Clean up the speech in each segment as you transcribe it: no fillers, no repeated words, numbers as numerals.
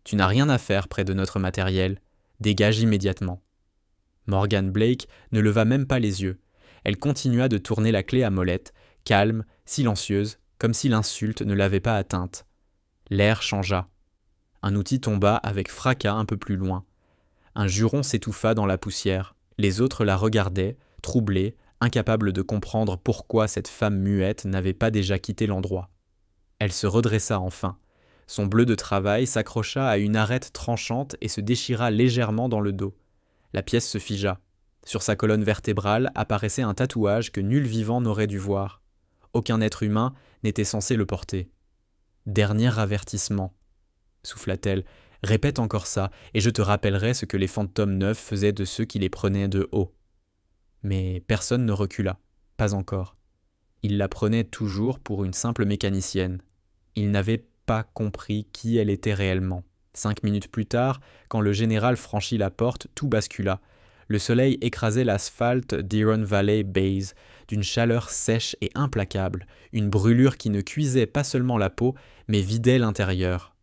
Tu n'as rien à faire près de notre matériel. Dégage immédiatement. » Morgan Blake ne leva même pas les yeux. Elle continua de tourner la clé à molette, calme, silencieuse, comme si l'insulte ne l'avait pas atteinte. L'air changea. Un outil tomba avec fracas un peu plus loin. Un juron s'étouffa dans la poussière. Les autres la regardaient, troublés, incapables de comprendre pourquoi cette femme muette n'avait pas déjà quitté l'endroit. Elle se redressa enfin. Son bleu de travail s'accrocha à une arête tranchante et se déchira légèrement dans le dos. La pièce se figea. Sur sa colonne vertébrale apparaissait un tatouage que nul vivant n'aurait dû voir. Aucun être humain n'était censé le porter. « Dernier avertissement », souffla-t-elle. « Répète encore ça, et je te rappellerai ce que les fantômes neufs faisaient de ceux qui les prenaient de haut. » Mais personne ne recula, pas encore. Il la prenait toujours pour une simple mécanicienne. Il n'avait pas compris qui elle était réellement. 5 minutes plus tard, quand le général franchit la porte, tout bascula. Le soleil écrasait l'asphalte d'Huron Valley Base, d'une chaleur sèche et implacable, une brûlure qui ne cuisait pas seulement la peau, mais vidait l'intérieur.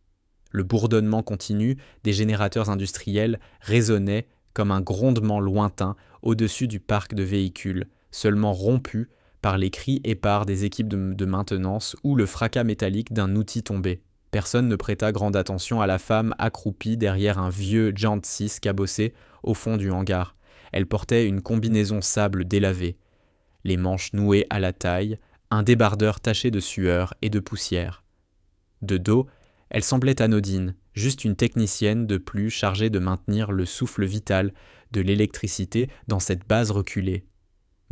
Le bourdonnement continu des générateurs industriels résonnait comme un grondement lointain au-dessus du parc de véhicules, seulement rompu par les cris épars des équipes de maintenance ou le fracas métallique d'un outil tombé. Personne ne prêta grande attention à la femme accroupie derrière un vieux Giant 6 cabossé au fond du hangar. Elle portait une combinaison sable délavée, les manches nouées à la taille, un débardeur taché de sueur et de poussière. De dos, elle semblait anodine, juste une technicienne de plus chargée de maintenir le souffle vital de l'électricité dans cette base reculée.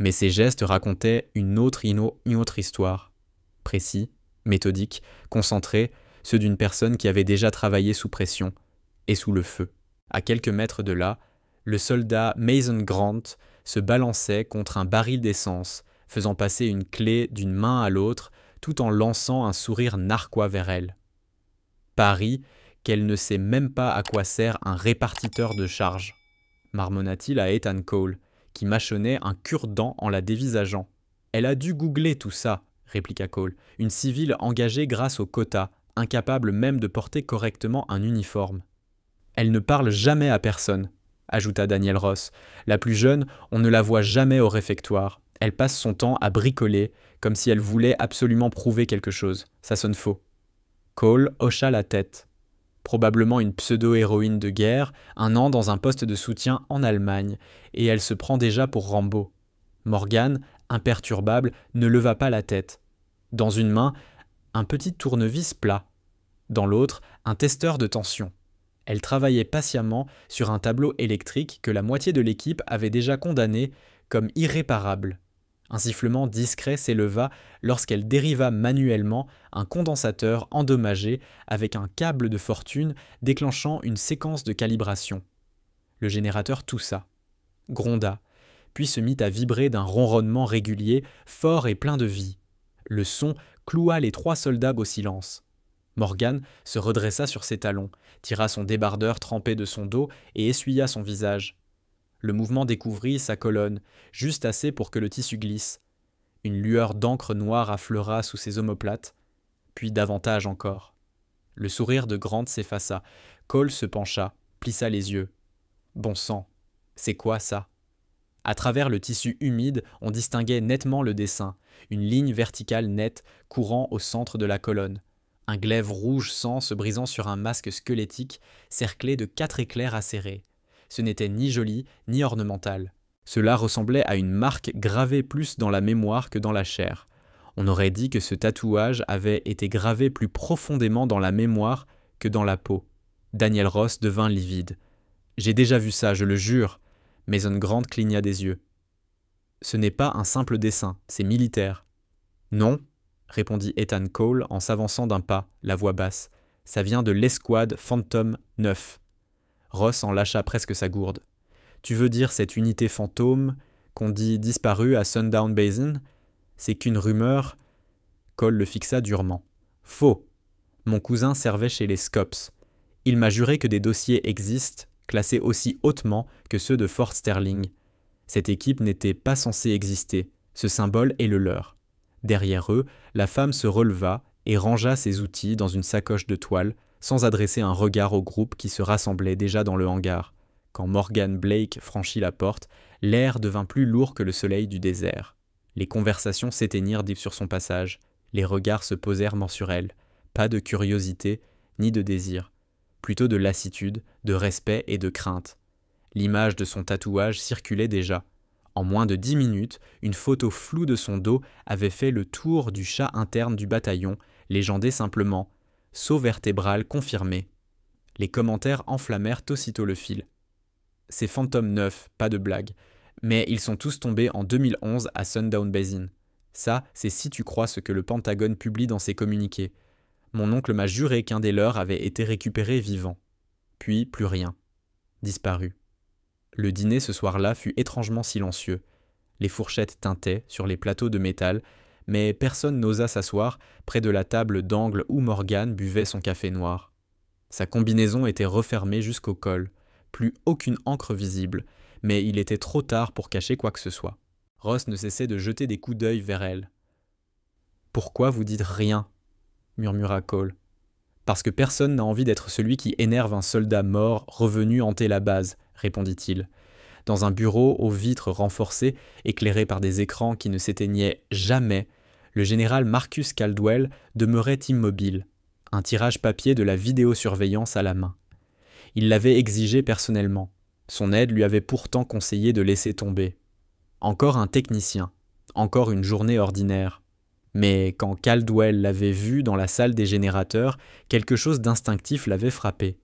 Mais ses gestes racontaient une autre histoire. Précis, méthodique, concentré, ceux d'une personne qui avait déjà travaillé sous pression et sous le feu. À quelques mètres de là, le soldat Mason Grant se balançait contre un baril d'essence, faisant passer une clé d'une main à l'autre tout en lançant un sourire narquois vers elle. Parie qu'elle ne sait même pas à quoi sert un répartiteur de charge, marmonna-t-il à Ethan Cole, qui mâchonnait un cure-dent en la dévisageant. « Elle a dû googler tout ça, » répliqua Cole, « une civile engagée grâce au quota, incapable même de porter correctement un uniforme. »« Elle ne parle jamais à personne, » ajouta Daniel Ross. « La plus jeune, on ne la voit jamais au réfectoire. Elle passe son temps à bricoler, comme si elle voulait absolument prouver quelque chose. Ça sonne faux. » Cole hocha la tête. Probablement une pseudo-héroïne de guerre, 1 an dans un poste de soutien en Allemagne, et elle se prend déjà pour Rambo. Morgan, imperturbable, ne leva pas la tête. Dans une main, un petit tournevis plat. Dans l'autre, un testeur de tension. Elle travaillait patiemment sur un tableau électrique que la moitié de l'équipe avait déjà condamné comme irréparable. Un sifflement discret s'éleva lorsqu'elle dériva manuellement un condensateur endommagé avec un câble de fortune déclenchant une séquence de calibration. Le générateur toussa, gronda, puis se mit à vibrer d'un ronronnement régulier, fort et plein de vie. Le son cloua les 3 soldats au silence. Morgan se redressa sur ses talons, tira son débardeur trempé de son dos et essuya son visage. Le mouvement découvrit sa colonne, juste assez pour que le tissu glisse. Une lueur d'encre noire affleura sous ses omoplates, puis davantage encore. Le sourire de Grant s'effaça. Cole se pencha, plissa les yeux. Bon sang, c'est quoi ça? À travers le tissu humide, on distinguait nettement le dessin, une ligne verticale nette courant au centre de la colonne. Un glaive rouge sang se brisant sur un masque squelettique cerclé de 4 éclairs acérés. Ce n'était ni joli, ni ornemental. Cela ressemblait à une marque gravée plus dans la mémoire que dans la chair. On aurait dit que ce tatouage avait été gravé plus profondément dans la mémoire que dans la peau. Daniel Ross devint livide. « J'ai déjà vu ça, je le jure !» Mason Grant cligna des yeux. « Ce n'est pas un simple dessin, c'est militaire. »« Non !» répondit Ethan Cole en s'avançant d'un pas, la voix basse. « Ça vient de l'escouade Phantom 9. » Ross en lâcha presque sa gourde. « Tu veux dire cette unité fantôme qu'on dit disparue à Sundown Basin? C'est qu'une rumeur. » Cole le fixa durement. « Faux. Mon cousin servait chez les Scops. Il m'a juré que des dossiers existent, classés aussi hautement que ceux de Fort Sterling. Cette équipe n'était pas censée exister. Ce symbole est le leur. » Derrière eux, la femme se releva et rangea ses outils dans une sacoche de toile, sans adresser un regard au groupe qui se rassemblait déjà dans le hangar. Quand Morgan Blake franchit la porte, l'air devint plus lourd que le soleil du désert. Les conversations s'éteignirent sur son passage, les regards se posèrent mensuels, pas de curiosité ni de désir, plutôt de lassitude, de respect et de crainte. L'image de son tatouage circulait déjà. En moins de 10 minutes, une photo floue de son dos avait fait le tour du chat interne du bataillon, légendé simplement « saut vertébral confirmé ». Les commentaires enflammèrent aussitôt le fil. C'est Phantom 9, pas de blague. Mais ils sont tous tombés en 2011 à Sundown Basin. Ça, c'est si tu crois ce que le Pentagone publie dans ses communiqués. Mon oncle m'a juré qu'un des leurs avait été récupéré vivant. Puis plus rien. Disparu. Le dîner ce soir-là fut étrangement silencieux. Les fourchettes tintaient sur les plateaux de métal, mais personne n'osa s'asseoir près de la table d'angle où Morgan buvait son café noir. Sa combinaison était refermée jusqu'au col, plus aucune encre visible, mais il était trop tard pour cacher quoi que ce soit. Ross ne cessait de jeter des coups d'œil vers elle. « Pourquoi vous dites rien ?» murmura Cole. « Parce que personne n'a envie d'être celui qui énerve un soldat mort revenu hanter la base, » répondit-il. Dans un bureau aux vitres renforcées, éclairé par des écrans qui ne s'éteignaient jamais, le général Marcus Caldwell demeurait immobile, un tirage papier de la vidéosurveillance à la main. Il l'avait exigé personnellement. Son aide lui avait pourtant conseillé de laisser tomber. Encore un technicien, encore une journée ordinaire. Mais quand Caldwell l'avait vu dans la salle des générateurs, quelque chose d'instinctif l'avait frappé.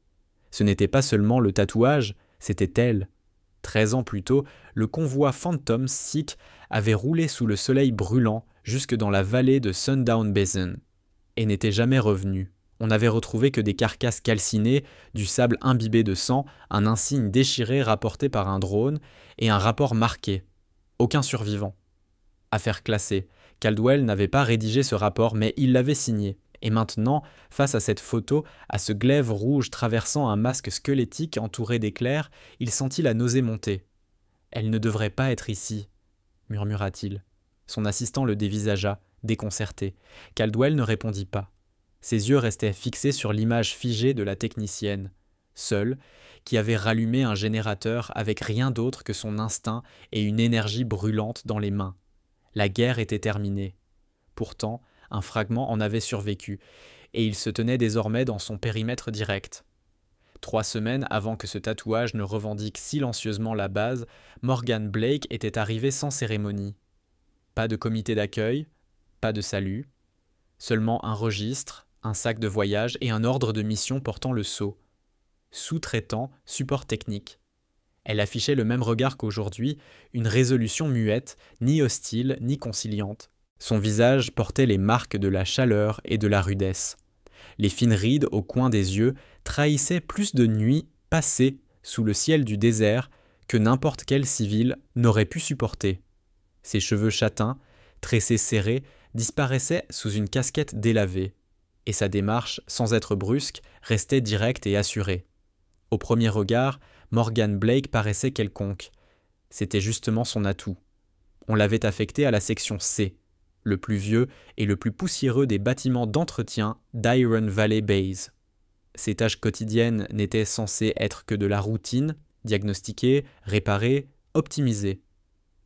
Ce n'était pas seulement le tatouage, c'était elle. 13 ans plus tôt, le convoi Phantom Sikh avait roulé sous le soleil brûlant jusque dans la vallée de Sundown Basin et n'était jamais revenu. On n'avait retrouvé que des carcasses calcinées, du sable imbibé de sang, un insigne déchiré rapporté par un drone et un rapport marqué. Aucun survivant. Affaire classée. Caldwell n'avait pas rédigé ce rapport, mais il l'avait signé. Et maintenant, face à cette photo, à ce glaive rouge traversant un masque squelettique entouré d'éclairs, il sentit la nausée monter. « Elle ne devrait pas être ici », murmura-t-il. Son assistant le dévisagea, déconcerté. Caldwell ne répondit pas. Ses yeux restaient fixés sur l'image figée de la technicienne, seule, qui avait rallumé un générateur avec rien d'autre que son instinct et une énergie brûlante dans les mains. La guerre était terminée. Pourtant, un fragment en avait survécu, et il se tenait désormais dans son périmètre direct. 3 semaines avant que ce tatouage ne revendique silencieusement la base, Morgan Blake était arrivé sans cérémonie. Pas de comité d'accueil, pas de salut, seulement un registre, un sac de voyage et un ordre de mission portant le sceau. Sous-traitant, support technique. Elle affichait le même regard qu'aujourd'hui, une résolution muette, ni hostile ni conciliante. Son visage portait les marques de la chaleur et de la rudesse. Les fines rides au coin des yeux trahissaient plus de nuits passées sous le ciel du désert que n'importe quel civil n'aurait pu supporter. Ses cheveux châtains, tressés serrés, disparaissaient sous une casquette délavée, et sa démarche, sans être brusque, restait directe et assurée. Au premier regard, Morgan Blake paraissait quelconque. C'était justement son atout. On l'avait affecté à la section C, le plus vieux et le plus poussiéreux des bâtiments d'entretien d'Iron Valley Base. Ses tâches quotidiennes n'étaient censées être que de la routine, diagnostiquer, réparer, optimiser.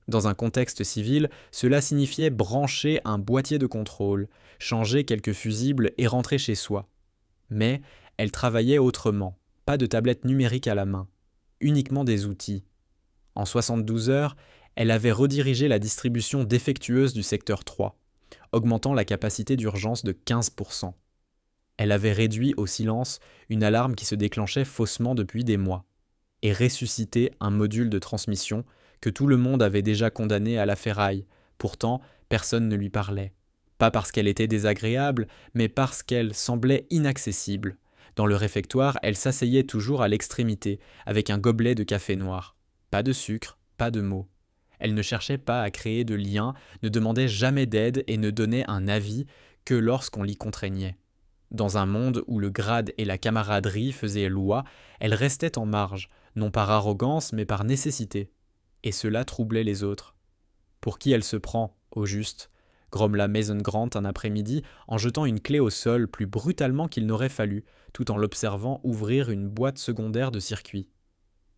Dans un contexte civil, cela signifiait brancher un boîtier de contrôle, changer quelques fusibles et rentrer chez soi. Mais elle travaillait autrement, pas de tablette numérique à la main, uniquement des outils. En 72 heures, elle avait redirigé la distribution défectueuse du secteur 3, augmentant la capacité d'urgence de 15%. Elle avait réduit au silence une alarme qui se déclenchait faussement depuis des mois, et ressuscité un module de transmission que tout le monde avait déjà condamné à la ferraille. Pourtant, personne ne lui parlait. Pas parce qu'elle était désagréable, mais parce qu'elle semblait inaccessible. Dans le réfectoire, elle s'asseyait toujours à l'extrémité, avec un gobelet de café noir. Pas de sucre, pas de mots. Elle ne cherchait pas à créer de liens, ne demandait jamais d'aide et ne donnait un avis que lorsqu'on l'y contraignait. Dans un monde où le grade et la camaraderie faisaient loi, elle restait en marge, non par arrogance mais par nécessité. Et cela troublait les autres. Pour qui elle se prend, au juste, grommela Mason Grant un après-midi en jetant une clé au sol plus brutalement qu'il n'aurait fallu, tout en l'observant ouvrir une boîte secondaire de circuit.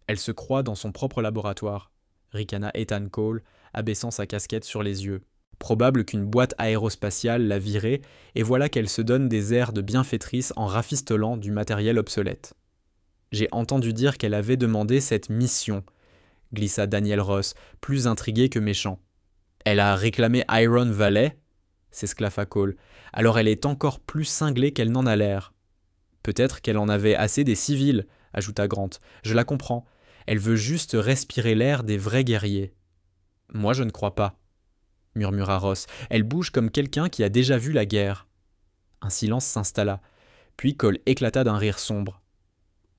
Elle se croit dans son propre laboratoire, ricana Ethan Cole, abaissant sa casquette sur les yeux. Probable qu'une boîte aérospatiale l'a virée, et voilà qu'elle se donne des airs de bienfaitrice en rafistolant du matériel obsolète. J'ai entendu dire qu'elle avait demandé cette mission, glissa Daniel Ross, plus intrigué que méchant. Elle a réclamé Iron Valley, s'esclaffa Cole. Alors elle est encore plus cinglée qu'elle n'en a l'air. Peut-être qu'elle en avait assez des civils, ajouta Grant. Je la comprends. Elle veut juste respirer l'air des vrais guerriers. Moi je ne crois pas, murmura Ross. Elle bouge comme quelqu'un qui a déjà vu la guerre. Un silence s'installa. Puis Cole éclata d'un rire sombre.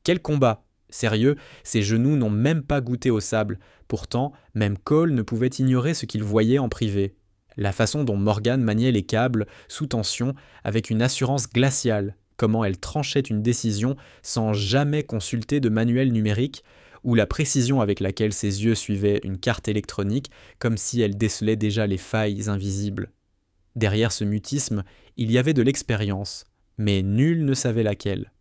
Quel combat! Sérieux, ses genoux n'ont même pas goûté au sable. Pourtant, même Cole ne pouvait ignorer ce qu'il voyait en privé. La façon dont Morgan maniait les câbles, sous tension, avec une assurance glaciale. Comment elle tranchait une décision sans jamais consulter de manuel numérique, ou la précision avec laquelle ses yeux suivaient une carte électronique, comme si elle décelait déjà les failles invisibles. Derrière ce mutisme, il y avait de l'expérience, mais nul ne savait laquelle.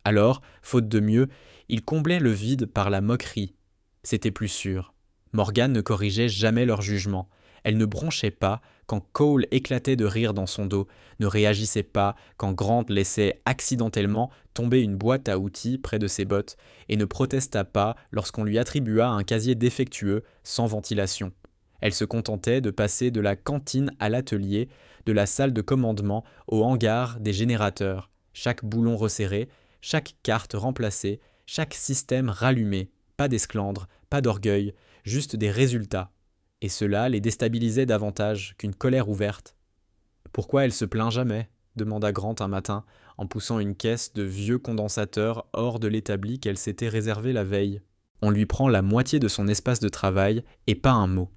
Alors, faute de mieux, il comblait le vide par la moquerie. C'était plus sûr. Morgan ne corrigeait jamais leur jugement. Elle ne bronchait pas quand Cole éclatait de rire dans son dos, ne réagissait pas quand Grant laissait accidentellement tomber une boîte à outils près de ses bottes, et ne protesta pas lorsqu'on lui attribua un casier défectueux, sans ventilation. Elle se contentait de passer de la cantine à l'atelier, de la salle de commandement au hangar des générateurs, chaque boulon resserré, chaque carte remplacée, chaque système rallumé, pas d'esclandre, pas d'orgueil, juste des résultats. Et cela les déstabilisait davantage qu'une colère ouverte. « Pourquoi elle se plaint jamais ?» demanda Grant un matin, en poussant une caisse de vieux condensateurs hors de l'établi qu'elle s'était réservé la veille. On lui prend la moitié de son espace de travail et pas un mot.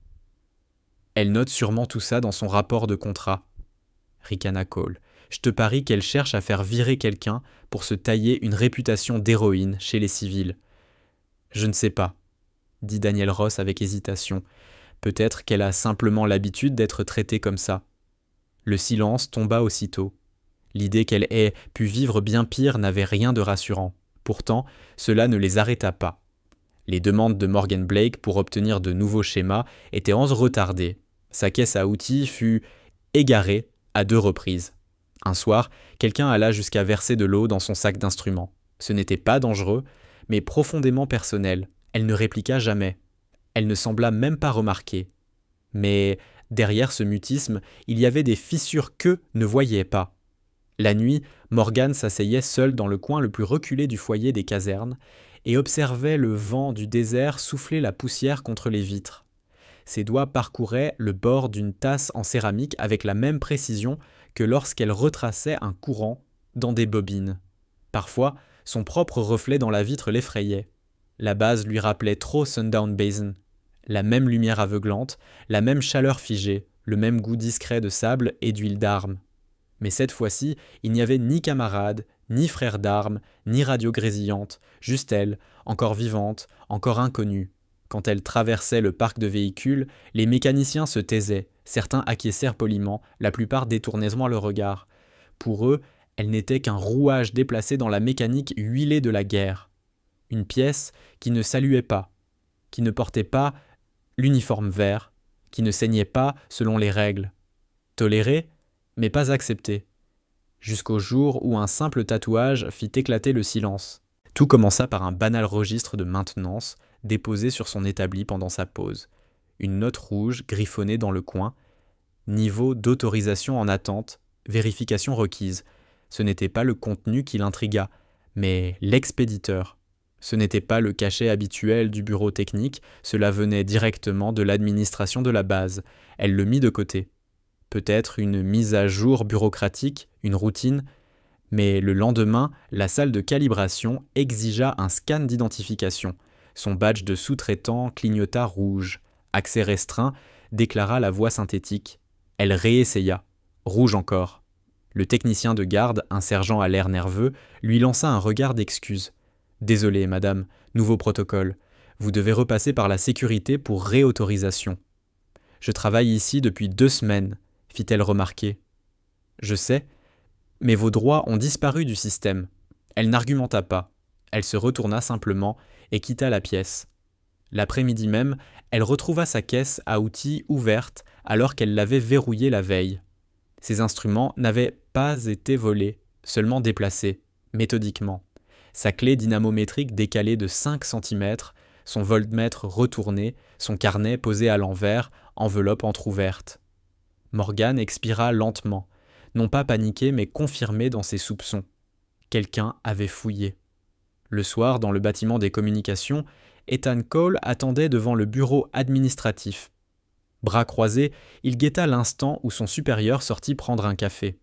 Elle note sûrement tout ça dans son rapport de contrat, ricana Cole. Je te parie qu'elle cherche à faire virer quelqu'un pour se tailler une réputation d'héroïne chez les civils. Je ne sais pas, dit Daniel Ross avec hésitation. Peut-être qu'elle a simplement l'habitude d'être traitée comme ça. Le silence tomba aussitôt. L'idée qu'elle ait pu vivre bien pire n'avait rien de rassurant. Pourtant, cela ne les arrêta pas. Les demandes de Morgan Blake pour obtenir de nouveaux schémas étaient retardées. Sa caisse à outils fut égarée à 2 reprises. Un soir, quelqu'un alla jusqu'à verser de l'eau dans son sac d'instruments. Ce n'était pas dangereux, mais profondément personnel. Elle ne répliqua jamais. Elle ne sembla même pas remarquer. Mais derrière ce mutisme, il y avait des fissures qu'eux ne voyaient pas. La nuit, Morgan s'asseyait seul dans le coin le plus reculé du foyer des casernes et observait le vent du désert souffler la poussière contre les vitres. Ses doigts parcouraient le bord d'une tasse en céramique avec la même précision que lorsqu'elle retraçait un courant dans des bobines. Parfois, son propre reflet dans la vitre l'effrayait. La base lui rappelait trop Sundown Basin. La même lumière aveuglante, la même chaleur figée, le même goût discret de sable et d'huile d'armes. Mais cette fois-ci, il n'y avait ni camarade, ni frère d'armes, ni radio grésillante, juste elle, encore vivante, encore inconnue. Quand elle traversait le parc de véhicules, les mécaniciens se taisaient, certains acquiescèrent poliment, la plupart détournaient le regard. Pour eux, elle n'était qu'un rouage déplacé dans la mécanique huilée de la guerre. Une pièce qui ne saluait pas, qui ne portait pas l'uniforme vert, qui ne saignait pas selon les règles. Tolérée, mais pas acceptée. Jusqu'au jour où un simple tatouage fit éclater le silence. Tout commença par un banal registre de maintenance déposé sur son établi pendant sa pause. Une note rouge griffonnée dans le coin. Niveau d'autorisation en attente, vérification requise. Ce n'était pas le contenu qui l'intrigua, mais l'expéditeur. Ce n'était pas le cachet habituel du bureau technique, cela venait directement de l'administration de la base. Elle le mit de côté. Peut-être une mise à jour bureaucratique, une routine, mais le lendemain, la salle de calibration exigea un scan d'identification. Son badge de sous-traitant clignota rouge. Accès restreint, déclara la voix synthétique. Elle réessaya. Rouge encore. Le technicien de garde, un sergent à l'air nerveux, lui lança un regard d'excuse. « Désolé, madame, nouveau protocole. Vous devez repasser par la sécurité pour réautorisation. » « Je travaille ici depuis 2 semaines. » fit-elle remarquer. « Je sais, mais vos droits ont disparu du système. » Elle n'argumenta pas. Elle se retourna simplement et quitta la pièce. L'après-midi même, elle retrouva sa caisse à outils ouverte alors qu'elle l'avait verrouillée la veille. Ses instruments n'avaient pas été volés, seulement déplacés, méthodiquement. Sa clé dynamométrique décalée de 5 cm, son voltmètre retourné, son carnet posé à l'envers, enveloppe entr'ouverte. Morgan expira lentement, non pas paniqué mais confirmé dans ses soupçons. Quelqu'un avait fouillé. Le soir, dans le bâtiment des communications, Ethan Cole attendait devant le bureau administratif. Bras croisés, il guetta l'instant où son supérieur sortit prendre un café.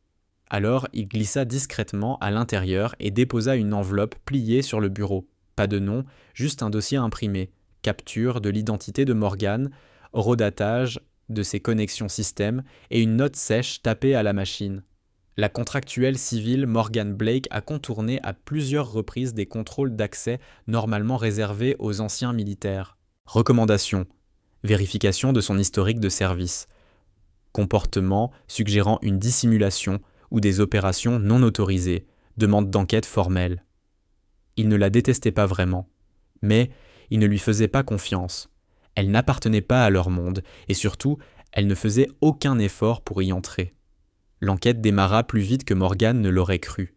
Alors, il glissa discrètement à l'intérieur et déposa une enveloppe pliée sur le bureau. Pas de nom, juste un dossier imprimé. Capture de l'identité de Morgan, horodatage de ses connexions système et une note sèche tapée à la machine. La contractuelle civile Morgan Blake a contourné à plusieurs reprises des contrôles d'accès normalement réservés aux anciens militaires. Recommandations. Vérification de son historique de service. Comportement suggérant une dissimulation ou des opérations non autorisées. Demande d'enquête formelle. Il ne la détestait pas vraiment, mais il ne lui faisait pas confiance. Elle n'appartenait pas à leur monde, et surtout, elle ne faisait aucun effort pour y entrer. L'enquête démarra plus vite que Morgan ne l'aurait cru.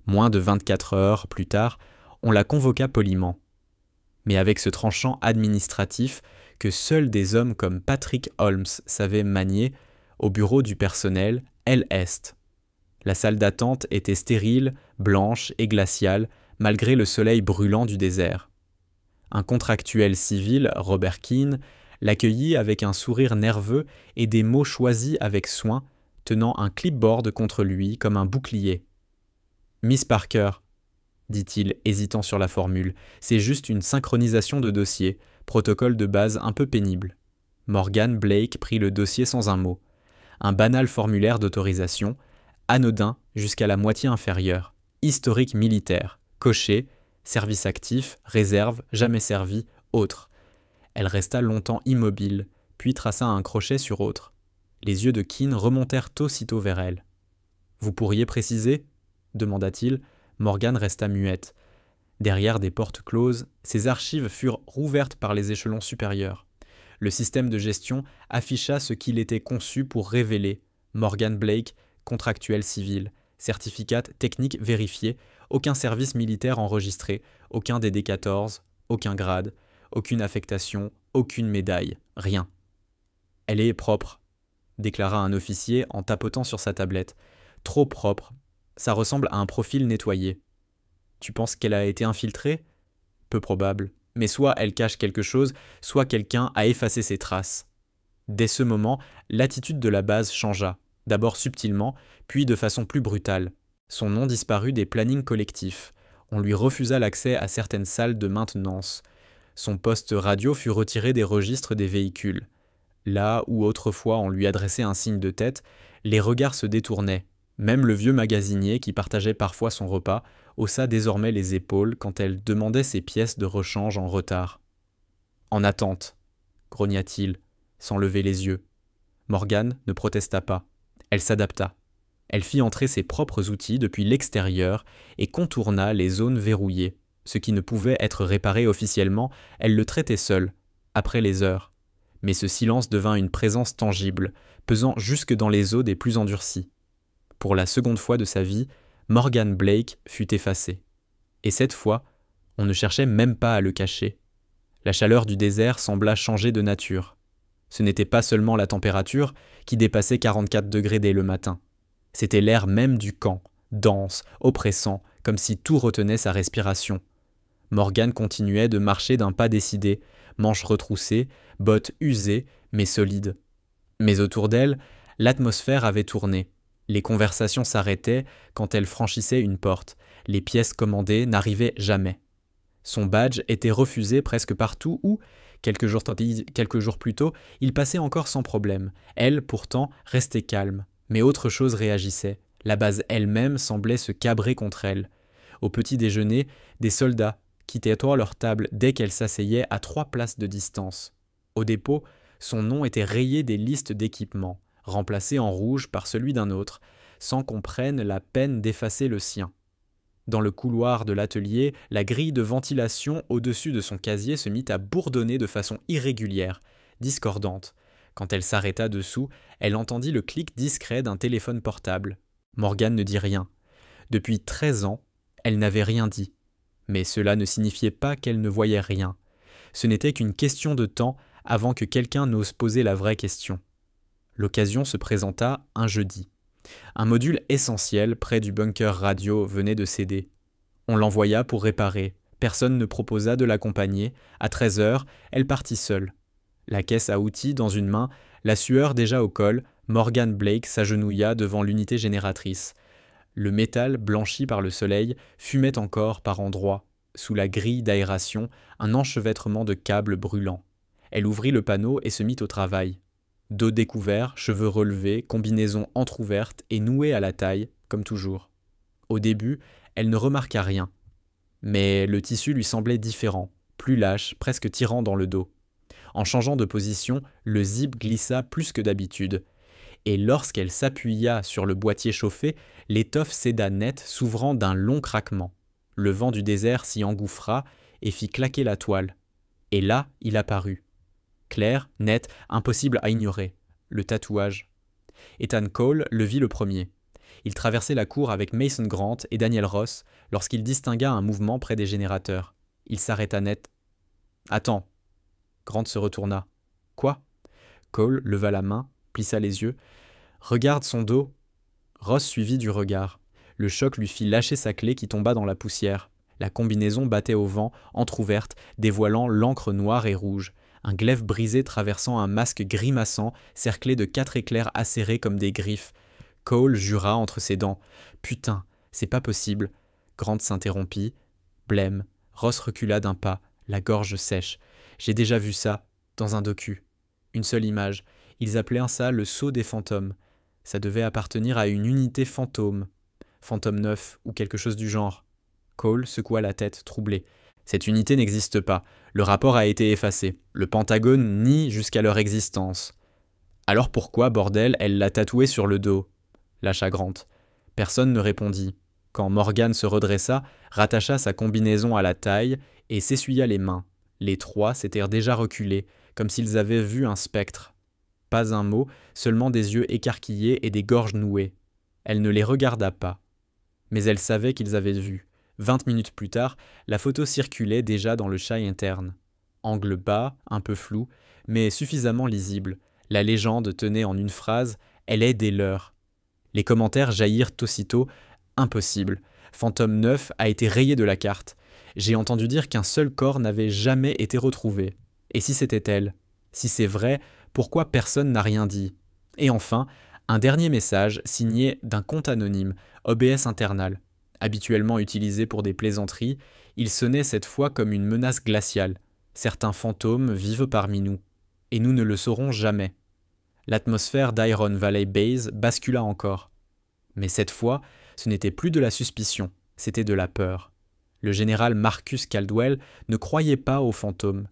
Moins de 24 heures plus tard, on la convoqua poliment. Mais avec ce tranchant administratif que seuls des hommes comme Patrick Holmes savaient manier, au bureau du personnel, elle est. La salle d'attente était stérile, blanche et glaciale, malgré le soleil brûlant du désert. Un contractuel civil, Robert Keane, l'accueillit avec un sourire nerveux et des mots choisis avec soin, tenant un clipboard contre lui comme un bouclier. « Miss Parker », dit-il, hésitant sur la formule, « c'est juste une synchronisation de dossier, protocole de base un peu pénible. » Morgan Blake prit le dossier sans un mot. Un banal formulaire d'autorisation, anodin jusqu'à la moitié inférieure, historique militaire, coché, service actif, réserve, jamais servi, autre. Elle resta longtemps immobile, puis traça un crochet sur autre. Les yeux de Keane remontèrent aussitôt vers elle. « Vous pourriez préciser ?» demanda-t-il. Morgan resta muette. Derrière des portes closes, ses archives furent rouvertes par les échelons supérieurs. Le système de gestion afficha ce qu'il était conçu pour révéler. Morgan Blake, contractuel civil, certificat technique vérifié, aucun service militaire enregistré, aucun DD-14, aucun grade, aucune affectation, aucune médaille, rien. « Elle est propre », déclara un officier en tapotant sur sa tablette. « Trop propre. Ça ressemble à un profil nettoyé. » « Tu penses qu'elle a été infiltrée ? Peu probable. Mais soit elle cache quelque chose, soit quelqu'un a effacé ses traces. » Dès ce moment, l'attitude de la base changea, d'abord subtilement, puis de façon plus brutale. Son nom disparut des plannings collectifs. On lui refusa l'accès à certaines salles de maintenance. Son poste radio fut retiré des registres des véhicules. Là où autrefois on lui adressait un signe de tête, les regards se détournaient. Même le vieux magasinier, qui partageait parfois son repas, haussa désormais les épaules quand elle demandait ses pièces de rechange en retard. « En attente », grogna-t-il, sans lever les yeux. Morgan ne protesta pas. Elle s'adapta. Elle fit entrer ses propres outils depuis l'extérieur et contourna les zones verrouillées. Ce qui ne pouvait être réparé officiellement, elle le traitait seule, après les heures. Mais ce silence devint une présence tangible, pesant jusque dans les os des plus endurcis. Pour la seconde fois de sa vie, Morgan Blake fut effacé. Et cette fois, on ne cherchait même pas à le cacher. La chaleur du désert sembla changer de nature. Ce n'était pas seulement la température qui dépassait 44 degrés dès le matin. C'était l'air même du camp, dense, oppressant, comme si tout retenait sa respiration. Morgan continuait de marcher d'un pas décidé, manches retroussées, bottes usées mais solides. Mais autour d'elle, l'atmosphère avait tourné. Les conversations s'arrêtaient quand elle franchissait une porte. Les pièces commandées n'arrivaient jamais. Son badge était refusé presque partout où, quelques jours plus tôt, il passait encore sans problème. Elle, pourtant, restait calme. Mais autre chose réagissait. La base elle-même semblait se cabrer contre elle. Au petit déjeuner, des soldats quittaient leur table dès qu'elle s'asseyait à 3 places de distance. Au dépôt, son nom était rayé des listes d'équipements. remplacé en rouge par celui d'un autre, sans qu'on prenne la peine d'effacer le sien. Dans le couloir de l'atelier, la grille de ventilation au-dessus de son casier se mit à bourdonner de façon irrégulière, discordante. Quand elle s'arrêta dessous, elle entendit le clic discret d'un téléphone portable. Morgane ne dit rien. Depuis 13 ans, elle n'avait rien dit. Mais cela ne signifiait pas qu'elle ne voyait rien. Ce n'était qu'une question de temps avant que quelqu'un n'ose poser la vraie question. L'occasion se présenta un jeudi. Un module essentiel près du bunker radio venait de céder. On l'envoya pour réparer. Personne ne proposa de l'accompagner. À 13 heures, elle partit seule. La caisse à outils dans une main, la sueur déjà au col, Morgane Blake s'agenouilla devant l'unité génératrice. Le métal, blanchi par le soleil, fumait encore par endroits. Sous la grille d'aération, un enchevêtrement de câbles brûlants. Elle ouvrit le panneau et se mit au travail. Dos découvert, cheveux relevés, combinaison entr'ouverte et nouée à la taille, comme toujours. Au début, elle ne remarqua rien. Mais le tissu lui semblait différent, plus lâche, presque tirant dans le dos. En changeant de position, le zip glissa plus que d'habitude. Et lorsqu'elle s'appuya sur le boîtier chauffé, l'étoffe céda net, s'ouvrant d'un long craquement. Le vent du désert s'y engouffra et fit claquer la toile. Et là, il apparut. Clair, net, impossible à ignorer. Le tatouage. Ethan Cole le vit le premier. Il traversait la cour avec Mason Grant et Daniel Ross lorsqu'il distingua un mouvement près des générateurs. Il s'arrêta net. « Attends !» Grant se retourna. « Quoi ?» Cole leva la main, plissa les yeux. « Regarde son dos !» Ross suivit du regard. Le choc lui fit lâcher sa clé qui tomba dans la poussière. La combinaison battait au vent, entr'ouverte, dévoilant l'encre noire et rouge. Un glaive brisé traversant un masque grimaçant, cerclé de 4 éclairs acérés comme des griffes. Cole jura entre ses dents. « Putain, c'est pas possible !» Grant s'interrompit. Blême. Ross recula d'un pas, la gorge sèche. « J'ai déjà vu ça, dans un docu. Une seule image. Ils appelaient ça le saut des fantômes. Ça devait appartenir à une unité fantôme. Fantôme 9 ou quelque chose du genre. » Cole secoua la tête, troublé. « Cette unité n'existe pas. Le rapport a été effacé. Le Pentagone nie jusqu'à leur existence. » « Alors pourquoi, bordel, elle l'a tatoué sur le dos ?» lâcha Grant. Personne ne répondit. Quand Morgane se redressa, rattacha sa combinaison à la taille et s'essuya les mains. Les trois s'étaient déjà reculés, comme s'ils avaient vu un spectre. Pas un mot, seulement des yeux écarquillés et des gorges nouées. Elle ne les regarda pas. Mais elle savait qu'ils avaient vu. 20 minutes plus tard, la photo circulait déjà dans le chat interne. Angle bas, un peu flou, mais suffisamment lisible. La légende tenait en une phrase « Elle est des leurs ». Les commentaires jaillirent aussitôt « Impossible. Fantôme 9 a été rayé de la carte. J'ai entendu dire qu'un seul corps n'avait jamais été retrouvé. Et si c'était elle ? Si c'est vrai, pourquoi personne n'a rien dit ? » Et enfin, un dernier message signé d'un compte anonyme, OBS Internal. Habituellement utilisé pour des plaisanteries, il sonnait cette fois comme une menace glaciale. Certains fantômes vivent parmi nous. Et nous ne le saurons jamais. L'atmosphère d'Iron Valley Base bascula encore. Mais cette fois, ce n'était plus de la suspicion, c'était de la peur. Le général Marcus Caldwell ne croyait pas aux fantômes.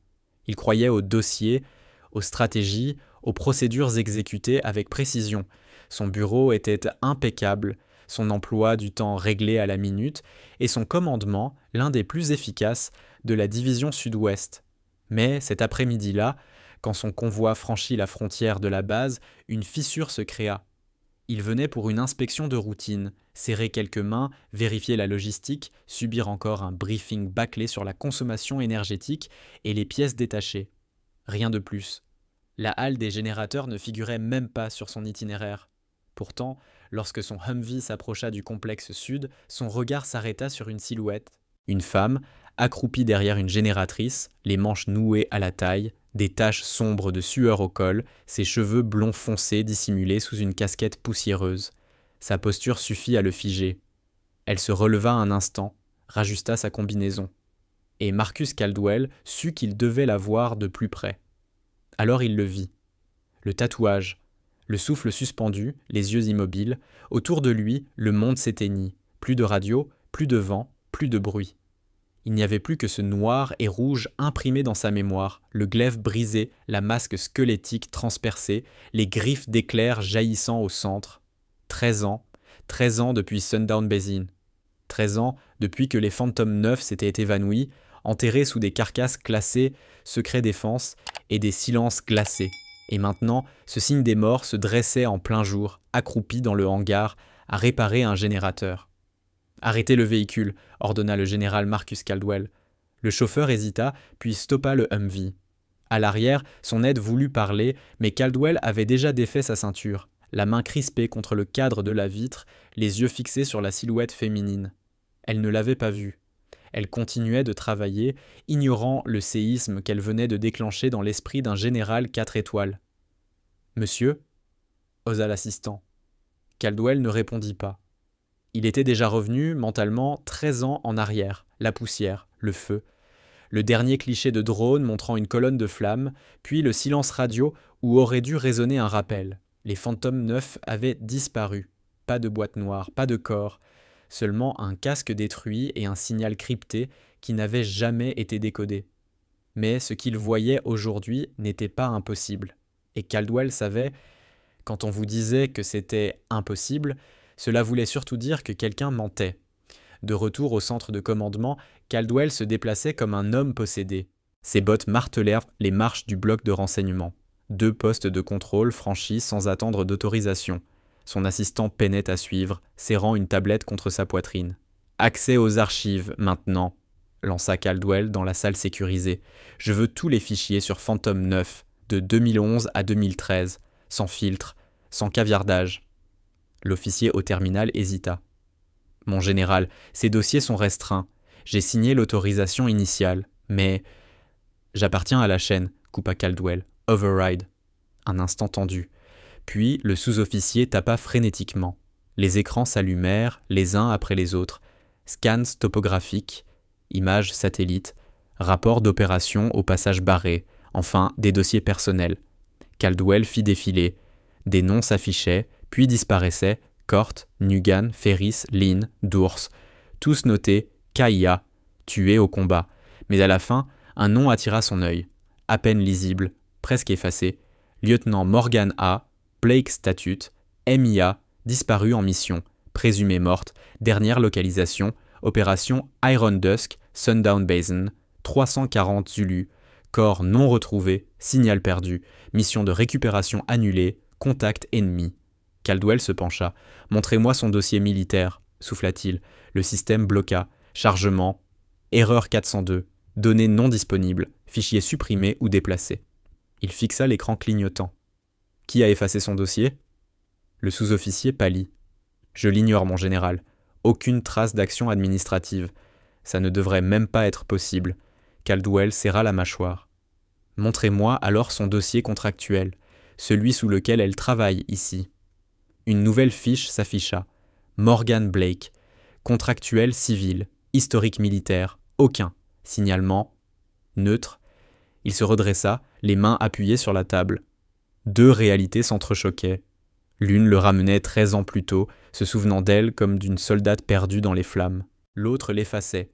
Il croyait aux dossiers, aux stratégies, aux procédures exécutées avec précision. Son bureau était impeccable, son emploi du temps réglé à la minute, et son commandement l'un des plus efficaces de la division sud-ouest. Mais cet après-midi-là, quand son convoi franchit la frontière de la base, une fissure se créa. Il venait pour une inspection de routine, serrer quelques mains, vérifier la logistique, subir encore un briefing bâclé sur la consommation énergétique et les pièces détachées. Rien de plus. La halle des générateurs ne figurait même pas sur son itinéraire. Pourtant, lorsque son Humvee s'approcha du complexe sud, son regard s'arrêta sur une silhouette. Une femme, accroupie derrière une génératrice, les manches nouées à la taille, des taches sombres de sueur au col, ses cheveux blonds foncés dissimulés sous une casquette poussiéreuse. Sa posture suffit à le figer. Elle se releva un instant, rajusta sa combinaison. Et Marcus Caldwell sut qu'il devait la voir de plus près. Alors il le vit. Le tatouage, le souffle suspendu, les yeux immobiles, autour de lui, le monde s'éteignit. Plus de radio, plus de vent, plus de bruit. Il n'y avait plus que ce noir et rouge imprimé dans sa mémoire, le glaive brisé, la masque squelettique transpercée, les griffes d'éclairs jaillissant au centre. 13 ans depuis Sundown Basin. 13 ans depuis que les Phantom 9 s'étaient évanouis, enterrés sous des carcasses classées, secret défense, et des silences glacés. Et maintenant, ce signe des morts se dressait en plein jour, accroupi dans le hangar, à réparer un générateur. « Arrêtez le véhicule », ordonna le général Marcus Caldwell. Le chauffeur hésita, puis stoppa le Humvee. À l'arrière, son aide voulut parler, mais Caldwell avait déjà défait sa ceinture, la main crispée contre le cadre de la vitre, les yeux fixés sur la silhouette féminine. Elle ne l'avait pas vue. Elle continuait de travailler, ignorant le séisme qu'elle venait de déclencher dans l'esprit d'un général 4 étoiles. « Monsieur » osa l'assistant. Caldwell ne répondit pas. Il était déjà revenu, mentalement, 13 ans en arrière, la poussière, le feu, le dernier cliché de drone montrant une colonne de flammes, puis le silence radio où aurait dû résonner un rappel. Les Phantom 9 avaient disparu. Pas de boîte noire, pas de corps, seulement un casque détruit et un signal crypté qui n'avait jamais été décodé. Mais ce qu'il voyait aujourd'hui n'était pas impossible. Et Caldwell savait, quand on vous disait que c'était impossible, cela voulait surtout dire que quelqu'un mentait. De retour au centre de commandement, Caldwell se déplaçait comme un homme possédé. Ses bottes martelèrent les marches du bloc de renseignement. 2 postes de contrôle franchis sans attendre d'autorisation. Son assistant peinait à suivre, serrant une tablette contre sa poitrine. « Accès aux archives, maintenant », lança Caldwell dans la salle sécurisée. « Je veux tous les fichiers sur Phantom 9, de 2011 à 2013, sans filtre, sans caviardage. » L'officier au terminal hésita. « Mon général, ces dossiers sont restreints. J'ai signé l'autorisation initiale, mais... » « J'appartiens à la chaîne, » coupa Caldwell. « Override. » Un instant tendu. Puis le sous-officier tapa frénétiquement. Les écrans s'allumèrent, les uns après les autres. Scans topographiques, images satellites, rapports d'opération au passage barré, enfin des dossiers personnels. Caldwell fit défiler. Des noms s'affichaient, puis disparaissaient. Cort, Nugan, Ferris, Lynn, Dours. Tous notés KIA, tué au combat. Mais à la fin, un nom attira son œil. À peine lisible, presque effacé. Lieutenant Morgan A., Blake Statute, MIA, disparu en mission, présumée morte, dernière localisation, opération Iron Dusk, Sundown Basin, 340 Zulu, corps non retrouvé, signal perdu, mission de récupération annulée, contact ennemi. Caldwell se pencha. « Montrez-moi son dossier militaire, » souffla-t-il. Le système bloqua. Chargement. Erreur 402. Données non disponibles. Fichier supprimé ou déplacé. Il fixa l'écran clignotant. Qui a effacé son dossier ? Le sous-officier pâlit. Je l'ignore, mon général. Aucune trace d'action administrative. Ça ne devrait même pas être possible. Caldwell serra la mâchoire. Montrez-moi alors son dossier contractuel, celui sous lequel elle travaille ici. Une nouvelle fiche s'afficha. Morgan Blake. Contractuel civil. Historique militaire. Aucun. Signalement. Neutre. Il se redressa, les mains appuyées sur la table. 2 réalités s'entrechoquaient. L'une le ramenait 13 ans plus tôt, se souvenant d'elle comme d'une soldate perdue dans les flammes. L'autre l'effaçait.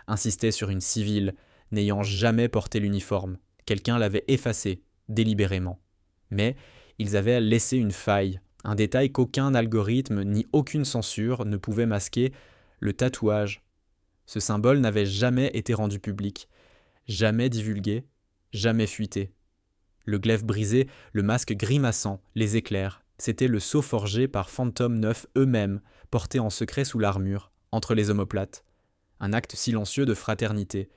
Insistait sur une civile, n'ayant jamais porté l'uniforme. Quelqu'un l'avait effacée, délibérément. Mais ils avaient laissé une faille, un détail qu'aucun algorithme ni aucune censure ne pouvait masquer, le tatouage. Ce symbole n'avait jamais été rendu public, jamais divulgué, jamais fuité. Le glaive brisé, le masque grimaçant, les éclairs, c'était le sceau forgé par Phantom 9 eux-mêmes, porté en secret sous l'armure, entre les omoplates. Un acte silencieux de fraternité.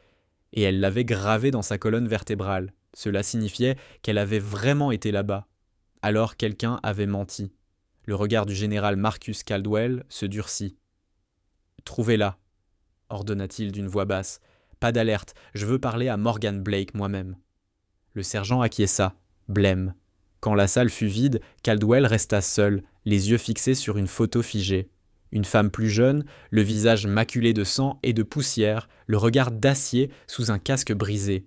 Et elle l'avait gravé dans sa colonne vertébrale. Cela signifiait qu'elle avait vraiment été là-bas. Alors quelqu'un avait menti. Le regard du général Marcus Caldwell se durcit. « Trouvez-la » ordonna-t-il d'une voix basse. « Pas d'alerte, je veux parler à Morgan Blake moi-même. » Le sergent acquiesça, blême. Quand la salle fut vide, Caldwell resta seul, les yeux fixés sur une photo figée. Une femme plus jeune, le visage maculé de sang et de poussière, le regard d'acier sous un casque brisé.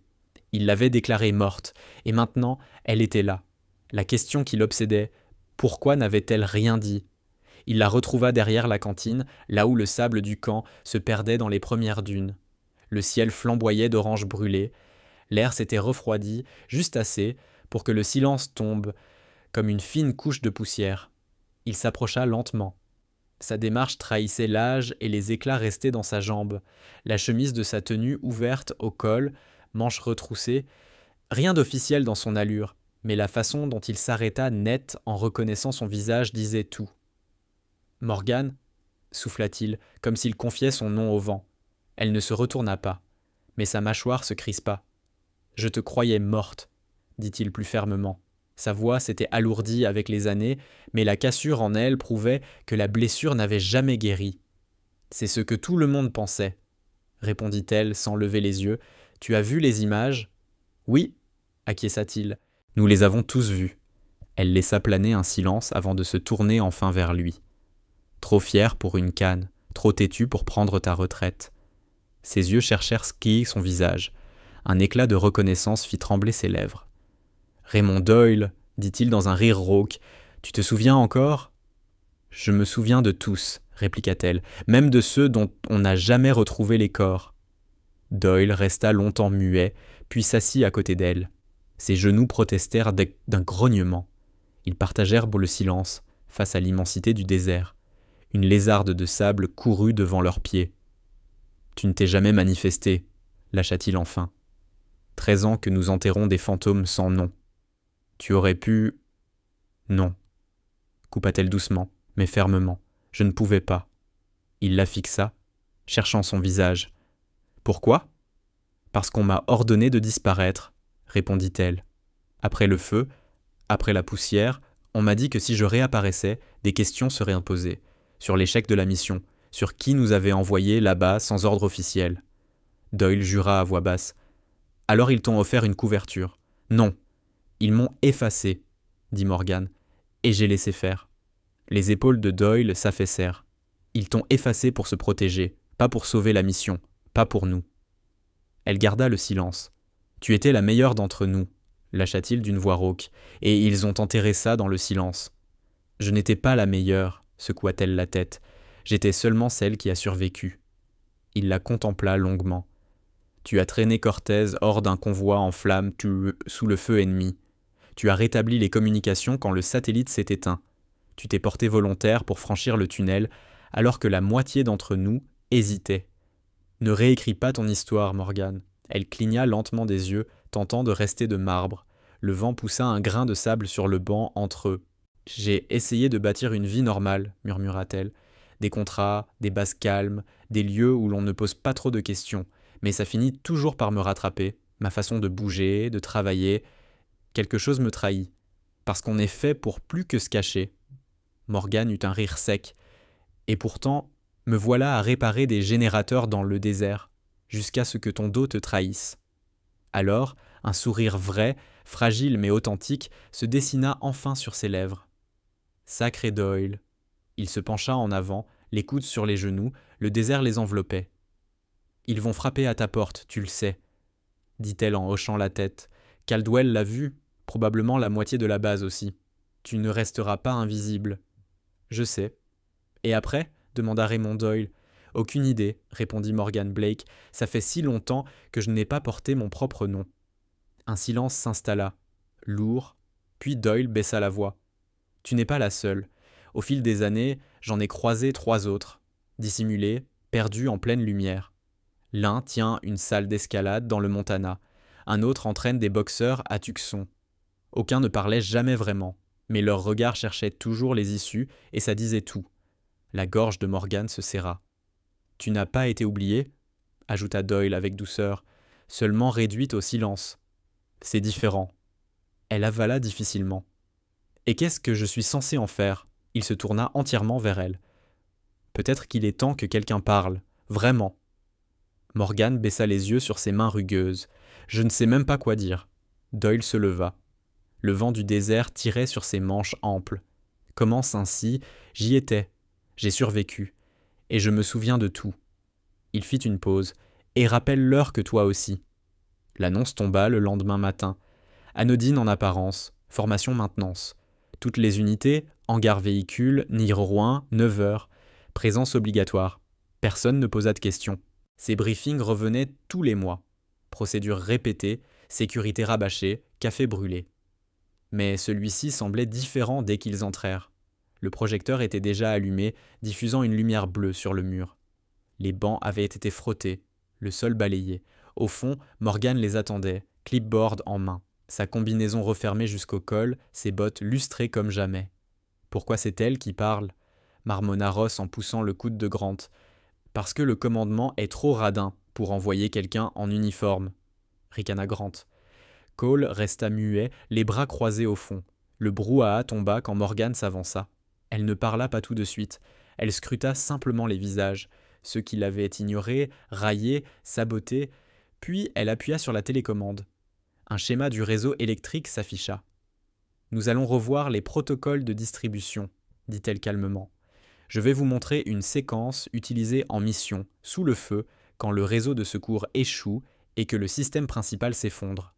Il l'avait déclarée morte, et maintenant, elle était là. La question qui l'obsédait, pourquoi n'avait-elle rien dit ? Il la retrouva derrière la cantine, là où le sable du camp se perdait dans les premières dunes. Le ciel flamboyait d'orange brûlé, l'air s'était refroidi juste assez pour que le silence tombe comme une fine couche de poussière. Il s'approcha lentement. Sa démarche trahissait l'âge et les éclats restaient dans sa jambe, la chemise de sa tenue ouverte au col, manches retroussées, rien d'officiel dans son allure, mais la façon dont il s'arrêta net en reconnaissant son visage disait tout. « Morgane » souffla-t-il, comme s'il confiait son nom au vent. Elle ne se retourna pas, mais sa mâchoire se crispa. « Je te croyais morte, » dit-il plus fermement. Sa voix s'était alourdie avec les années, mais la cassure en elle prouvait que la blessure n'avait jamais guéri. « C'est ce que tout le monde pensait, » répondit-elle sans lever les yeux. « Tu as vu les images ?»« Oui, » acquiesça-t-il. « Nous les avons tous vues. » Elle laissa planer un silence avant de se tourner enfin vers lui. Trop fier pour une canne, trop têtu pour prendre ta retraite. Ses yeux cherchèrent Sky son visage. Un éclat de reconnaissance fit trembler ses lèvres. « Raymond Doyle, » dit-il dans un rire rauque, « tu te souviens encore ?»« Je me souviens de tous, » répliqua-t-elle, « même de ceux dont on n'a jamais retrouvé les corps. » Doyle resta longtemps muet, puis s'assit à côté d'elle. Ses genoux protestèrent d'un grognement. Ils partagèrent le silence, face à l'immensité du désert. Une lézarde de sable courut devant leurs pieds. « Tu ne t'es jamais manifesté, » lâcha-t-il enfin. 13 ans que nous enterrons des fantômes sans nom. Tu aurais pu... Non, coupa-t-elle doucement, mais fermement. Je ne pouvais pas. Il la fixa, cherchant son visage. Pourquoi ? Parce qu'on m'a ordonné de disparaître, répondit-elle. Après le feu, après la poussière, on m'a dit que si je réapparaissais, des questions seraient imposées, sur l'échec de la mission, sur qui nous avait envoyés là-bas sans ordre officiel. Doyle jura à voix basse. Alors ils t'ont offert une couverture. Non, ils m'ont effacé, dit Morgane, et j'ai laissé faire. Les épaules de Doyle s'affaissèrent. Ils t'ont effacé pour se protéger, pas pour sauver la mission, pas pour nous. Elle garda le silence. Tu étais la meilleure d'entre nous, lâcha-t-il d'une voix rauque, et ils ont enterré ça dans le silence. Je n'étais pas la meilleure, secoua-t-elle la tête. J'étais seulement celle qui a survécu. Il la contempla longuement. Tu as traîné Cortez hors d'un convoi en flammes sous le feu ennemi. Tu as rétabli les communications quand le satellite s'est éteint. Tu t'es porté volontaire pour franchir le tunnel alors que la moitié d'entre nous hésitait. Ne réécris pas ton histoire, Morgane. Elle cligna lentement des yeux, tentant de rester de marbre. Le vent poussa un grain de sable sur le banc entre eux. J'ai essayé de bâtir une vie normale, murmura-t-elle. Des contrats, des bases calmes, des lieux où l'on ne pose pas trop de questions. Mais ça finit toujours par me rattraper. Ma façon de bouger, de travailler. Quelque chose me trahit. Parce qu'on est fait pour plus que se cacher. Morgane eut un rire sec. Et pourtant, me voilà à réparer des générateurs dans le désert, jusqu'à ce que ton dos te trahisse. Alors, un sourire vrai, fragile mais authentique, se dessina enfin sur ses lèvres. Sacré Doyle. Il se pencha en avant, les coudes sur les genoux, le désert les enveloppait. Ils vont frapper à ta porte, tu le sais, dit-elle en hochant la tête. Caldwell l'a vu, probablement la moitié de la base aussi. Tu ne resteras pas invisible. Je sais. Et après ? Demanda Raymond Doyle. Aucune idée, répondit Morgan Blake. Ça fait si longtemps que je n'ai pas porté mon propre nom. Un silence s'installa, lourd, puis Doyle baissa la voix. Tu n'es pas la seule. Au fil des années, j'en ai croisé 3 autres, dissimulés, perdus en pleine lumière. L'un tient une salle d'escalade dans le Montana. Un autre entraîne des boxeurs à Tucson. Aucun ne parlait jamais vraiment, mais leur regard cherchait toujours les issues et ça disait tout. La gorge de Morgane se serra. « Tu n'as pas été oubliée ?» ajouta Doyle avec douceur, seulement réduite au silence. « C'est différent. » Elle avala difficilement. « Et qu'est-ce que je suis censé en faire ?» Il se tourna entièrement vers elle. « Peut-être qu'il est temps que quelqu'un parle, vraiment. » Morgane baissa les yeux sur ses mains rugueuses. « Je ne sais même pas quoi dire. » Doyle se leva. Le vent du désert tirait sur ses manches amples. « Commence ainsi, j'y étais. J'ai survécu. Et je me souviens de tout. » Il fit une pause. « Et rappelle-leur que toi aussi. » L'annonce tomba le lendemain matin. Anodine en apparence, formation maintenance. Toutes les unités, hangar véhicule, Niroin, 9 heures. Présence obligatoire. Personne ne posa de questions. Ces briefings revenaient tous les mois. Procédures répétées, sécurité rabâchée, café brûlé. Mais celui-ci semblait différent dès qu'ils entrèrent. Le projecteur était déjà allumé, diffusant une lumière bleue sur le mur. Les bancs avaient été frottés, le sol balayé. Au fond, Morgan les attendait, clipboard en main, sa combinaison refermée jusqu'au col, ses bottes lustrées comme jamais. « Pourquoi c'est elle qui parle ?» marmonna Ross en poussant le coude de Grant. « Parce que le commandement est trop radin pour envoyer quelqu'un en uniforme, » ricana Grant. Cole resta muet, les bras croisés au fond. Le brouhaha tomba quand Morgan s'avança. Elle ne parla pas tout de suite. Elle scruta simplement les visages, ceux qui l'avaient ignorée, raillée, sabotée, puis elle appuya sur la télécommande. Un schéma du réseau électrique s'afficha. « Nous allons revoir les protocoles de distribution, » dit-elle calmement. « Je vais vous montrer une séquence utilisée en mission, sous le feu, quand le réseau de secours échoue et que le système principal s'effondre.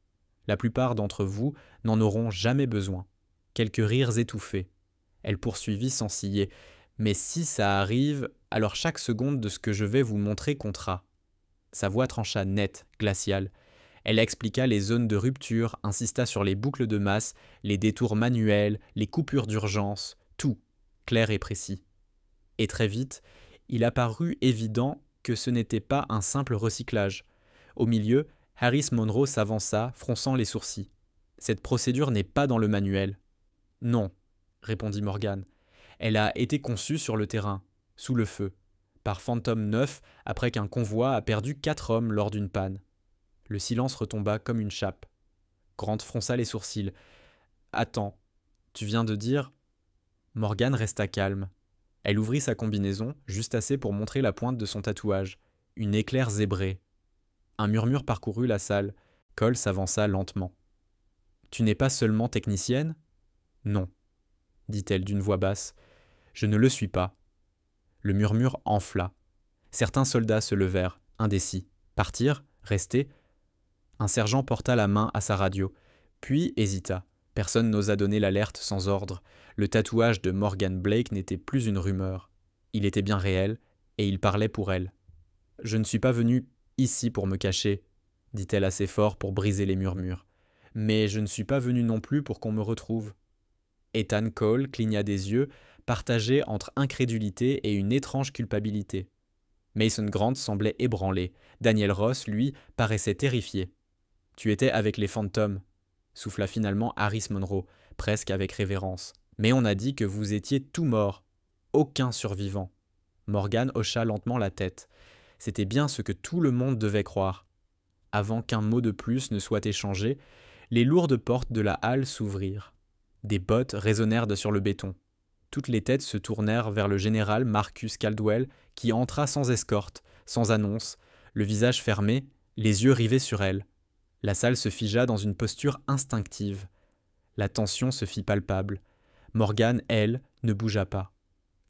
La plupart d'entre vous n'en auront jamais besoin. » Quelques rires étouffés. Elle poursuivit sans ciller. « Mais si ça arrive, alors chaque seconde de ce que je vais vous montrer comptera. » Sa voix trancha net, glaciale. Elle expliqua les zones de rupture, insista sur les boucles de masse, les détours manuels, les coupures d'urgence, tout, clair et précis. Et très vite, il apparut évident que ce n'était pas un simple recyclage. Au milieu, Harris Monroe s'avança, fronçant les sourcils. « Cette procédure n'est pas dans le manuel. »« Non, » répondit Morgan. « Elle a été conçue sur le terrain, sous le feu, par Phantom 9 après qu'un convoi a perdu 4 hommes lors d'une panne. » Le silence retomba comme une chape. Grant fronça les sourcils. « Attends, tu viens de dire… » Morgan resta calme. Elle ouvrit sa combinaison, juste assez pour montrer la pointe de son tatouage, une éclair zébrée. Un murmure parcourut la salle. Cole s'avança lentement. « Tu n'es pas seulement technicienne ? » ?»« Non, » dit-elle d'une voix basse. « Je ne le suis pas. » Le murmure enfla. Certains soldats se levèrent, indécis. Partir ? Rester ? Un sergent porta la main à sa radio, puis hésita. Personne n'osa donner l'alerte sans ordre. Le tatouage de Morgan Blake n'était plus une rumeur. Il était bien réel, et il parlait pour elle. « Je ne suis pas venue ici pour me cacher, » dit-elle assez fort pour briser les murmures. « Mais je ne suis pas venue non plus pour qu'on me retrouve. » Ethan Cole cligna des yeux, partagé entre incrédulité et une étrange culpabilité. Mason Grant semblait ébranlé. Daniel Ross, lui, paraissait terrifié. « Tu étais avec les fantômes », souffla finalement Harris Monroe, presque avec révérence. « Mais on a dit que vous étiez tout morts. Aucun survivant. » Morgan hocha lentement la tête. C'était bien ce que tout le monde devait croire. Avant qu'un mot de plus ne soit échangé, les lourdes portes de la halle s'ouvrirent. Des bottes résonnèrent sur le béton. Toutes les têtes se tournèrent vers le général Marcus Caldwell, qui entra sans escorte, sans annonce, le visage fermé, les yeux rivés sur elle. La salle se figea dans une posture instinctive. La tension se fit palpable. Morgan, elle, ne bougea pas.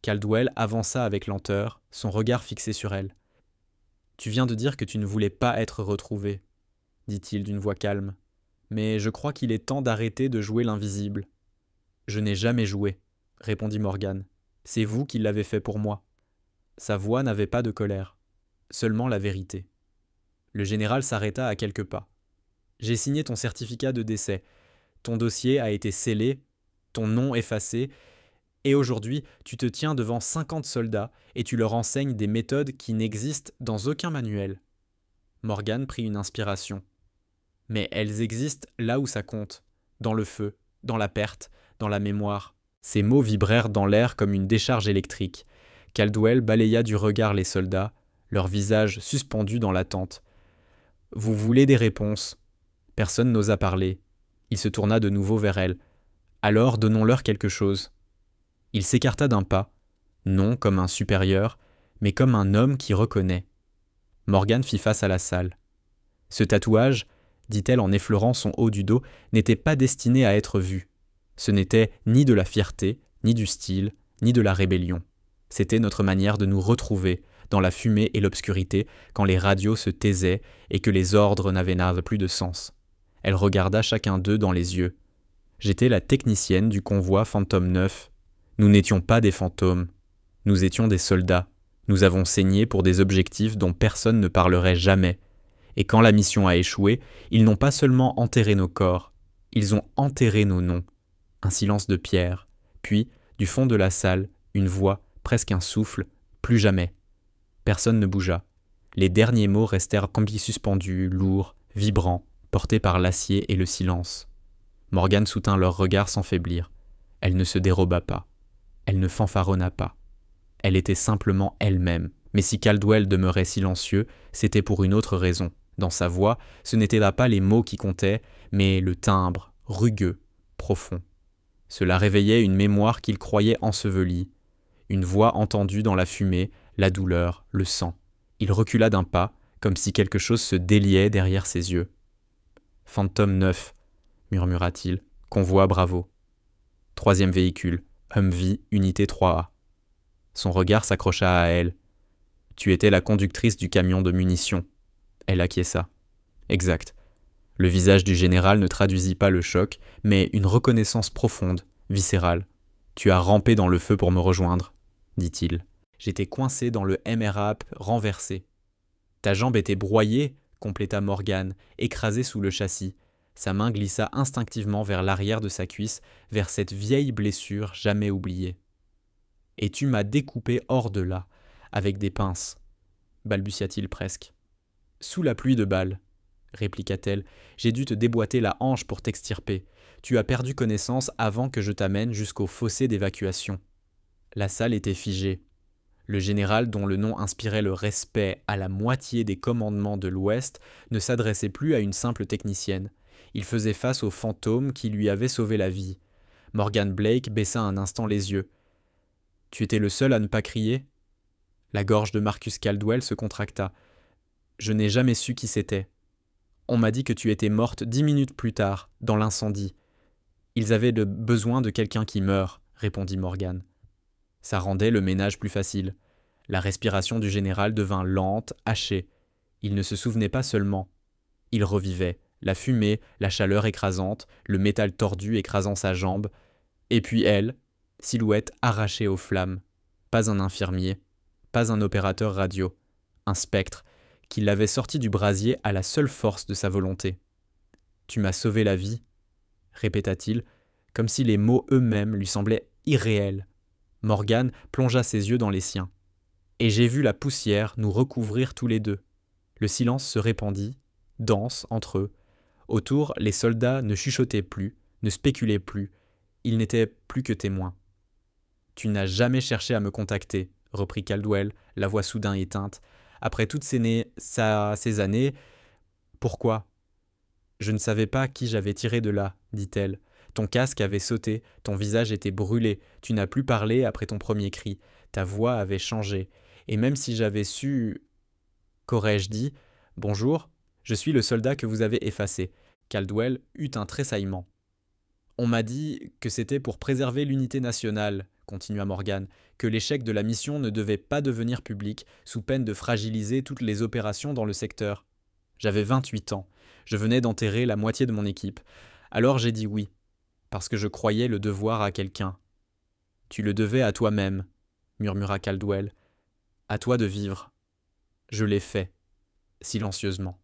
Caldwell avança avec lenteur, son regard fixé sur elle. « Tu viens de dire que tu ne voulais pas être retrouvée, » dit-il d'une voix calme. « Mais je crois qu'il est temps d'arrêter de jouer l'invisible. »« Je n'ai jamais joué, » répondit Morgan. « C'est vous qui l'avez fait pour moi. » Sa voix n'avait pas de colère, seulement la vérité. Le général s'arrêta à quelques pas. « J'ai signé ton certificat de décès. Ton dossier a été scellé, ton nom effacé, et aujourd'hui, tu te tiens devant 50 soldats et tu leur enseignes des méthodes qui n'existent dans aucun manuel. » Morgan prit une inspiration. « Mais elles existent là où ça compte, dans le feu, dans la perte, dans la mémoire. » Ces mots vibrèrent dans l'air comme une décharge électrique. Caldwell balaya du regard les soldats, leurs visages suspendus dans l'attente. « Vous voulez des réponses ?» Personne n'osa parler. Il se tourna de nouveau vers elle. « Alors donnons-leur quelque chose. » Il s'écarta d'un pas, non comme un supérieur, mais comme un homme qui reconnaît. Morgan fit face à la salle. « Ce tatouage, » dit-elle en effleurant son haut du dos, « n'était pas destiné à être vu. Ce n'était ni de la fierté, ni du style, ni de la rébellion. C'était notre manière de nous retrouver dans la fumée et l'obscurité quand les radios se taisaient et que les ordres n'avaient plus de sens. » Elle regarda chacun d'eux dans les yeux. « J'étais la technicienne du convoi Phantom 9. Nous n'étions pas des fantômes. Nous étions des soldats, Nous avons saigné pour des objectifs dont personne ne parlerait jamais. Et quand la mission a échoué, ils n'ont pas seulement enterré nos corps, ils ont enterré nos noms. Un silence de pierre. Puis, du fond de la salle, une voix, presque un souffle, plus jamais. Personne ne bougea. Les derniers mots restèrent comme suspendus, lourds, vibrants, portés par l'acier et le silence. Morgane soutint leurs regards sans faiblir. Elle ne se déroba pas. Elle ne fanfaronna pas. Elle était simplement elle-même. Mais si Caldwell demeurait silencieux, c'était pour une autre raison. Dans sa voix, ce n'étaient là pas les mots qui comptaient, mais le timbre, rugueux, profond. Cela réveillait une mémoire qu'il croyait ensevelie. Une voix entendue dans la fumée, la douleur, le sang. Il recula d'un pas, comme si quelque chose se déliait derrière ses yeux. « Phantom 9, murmura-t-il. Convoi Bravo. Troisième véhicule, Humvee, unité 3A. Son regard s'accrocha à elle. Tu étais la conductrice du camion de munitions. Elle acquiesça. Exact. Le visage du général ne traduisit pas le choc, mais une reconnaissance profonde, viscérale. Tu as rampé dans le feu pour me rejoindre, dit-il. J'étais coincé dans le MRAP renversé. Ta jambe était broyée, compléta Morgane, écrasée sous le châssis. Sa main glissa instinctivement vers l'arrière de sa cuisse, vers cette vieille blessure jamais oubliée. Et tu m'as découpé hors de là, avec des pinces, balbutia-t-il presque. Sous la pluie de balles, répliqua-t-elle, j'ai dû te déboîter la hanche pour t'extirper. Tu as perdu connaissance avant que je t'amène jusqu'au fossé d'évacuation. La salle était figée. Le général, dont le nom inspirait le respect à la moitié des commandements de l'Ouest, ne s'adressait plus à une simple technicienne. Il faisait face au fantôme qui lui avait sauvé la vie. Morgan Blake baissa un instant les yeux. « Tu étais le seul à ne pas crier ?» La gorge de Marcus Caldwell se contracta. « Je n'ai jamais su qui c'était. On m'a dit que tu étais morte 10 minutes plus tard, dans l'incendie. Ils avaient besoin de quelqu'un qui meure, » répondit Morgan. Ça rendait le ménage plus facile. La respiration du général devint lente, hachée. Il ne se souvenait pas seulement. Il revivait. La fumée, la chaleur écrasante, le métal tordu écrasant sa jambe. Et puis elle, silhouette arrachée aux flammes. Pas un infirmier, pas un opérateur radio. Un spectre qui l'avait sorti du brasier à la seule force de sa volonté. « Tu m'as sauvé la vie », répéta-t-il, comme si les mots eux-mêmes lui semblaient irréels. Morgane plongea ses yeux dans les siens. Et j'ai vu la poussière nous recouvrir tous les deux. Le silence se répandit, dense entre eux. Autour, les soldats ne chuchotaient plus, ne spéculaient plus. Ils n'étaient plus que témoins. « Tu n'as jamais cherché à me contacter, » reprit Caldwell, la voix soudain éteinte. « Après toutes ces années, pourquoi ?»« Je ne savais pas qui j'avais tiré de là, » dit-elle. « Ton casque avait sauté, ton visage était brûlé, tu n'as plus parlé après ton premier cri, ta voix avait changé. Et même si j'avais su... » Qu'aurais-je dit ? « Bonjour, je suis le soldat que vous avez effacé. » Caldwell eut un tressaillement. « On m'a dit que c'était pour préserver l'unité nationale, » continua Morgan, « que l'échec de la mission ne devait pas devenir public, sous peine de fragiliser toutes les opérations dans le secteur. J'avais 28 ans, je venais d'enterrer la moitié de mon équipe. Alors j'ai dit oui, parce que je croyais le devoir à quelqu'un. »« Tu le devais à toi-même, » murmura Caldwell. « À toi de vivre. » Je l'ai fait, silencieusement.